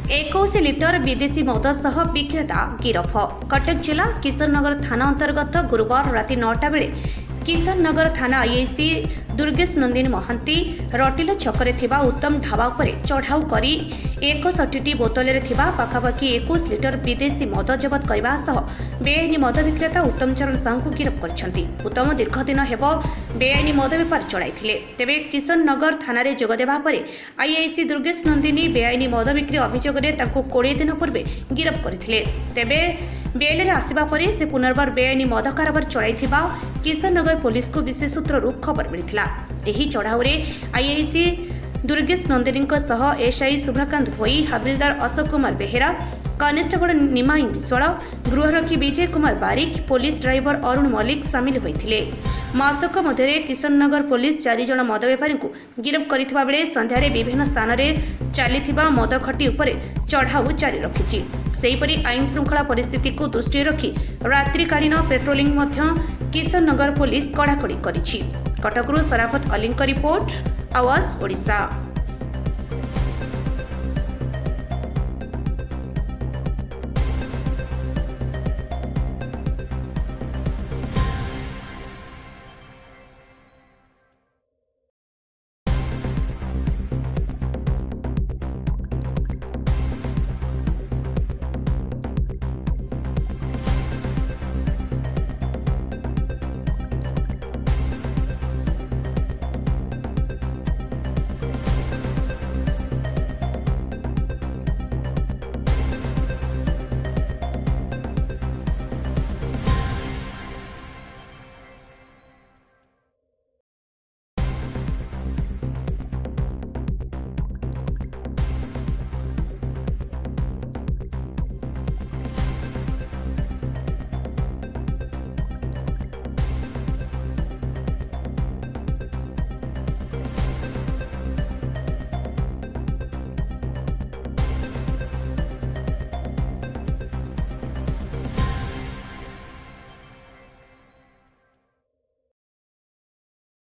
21 litre विदेशी मद सह विक्रेता गिरफ। कटक जिला किशननगर थाना अंतर्गत गुरुवार राति 9टा बेले किशननगर थाना आईआईसी दुर्गेश नंदिनी महांती रटिल छकरे थिबा उत्तम ढाबा उपरे चढ़ाऊ करी 61 बोतल पाखापाखि 21 लिटर विदेशी मद जबत करने सह बेआईन मद विक्रेता उत्तम चरण साहू को गिरफ्त कर उत्तम दीर्घ दिन हेब बेआईन मद बेपार चलाई तेबे किशननगर थाना रे जोगदेवा परे आईआईसी दुर्गेश नंदिनी बेआईन मद बिक्री अभियोग में 20 दिन पूर्व गिरफ्त करथिले। तेबे बेल रे आसिबा परे से पुनर्बार बेआईन मद कारोबार चलाइथिबा किशननगर पुलिस को विशेष सूत्रରୁ खबर मिलिथिला। एही चढ़ाऊ रे आईआईसी दुर्गेश नंदिनी सह एसआई शुभ्रकांत भोई, हाबिलदार अशोक कुमार बेहेरा, कनेस्टेबल निमाई विश्वाल, गृहरक्षी विजय कुमार बारिक, पुलिस ड्राइवर अरुण मल्लिक सामिल होइथिले। मासक मध्य किशननगर पुलिस 4 जन मद बेपारी को गिरफ्त करथिबा बेले संध्यारे विभिन्न स्थान रे चलीथिबा मद खटी उपरे चढ़ाऊ जारी रखिछि। सेहीपरि आईन श्रृंखला परिस्थिति को दृष्टि रखी रात्रिकालीन पेट्रोलिंग मध्य किशननगर पुलिस कड़ाकड़ी करिछि। कटकरू सराफत अलीଙ୍କ रिपोर्ट, आवाज ओडिशा।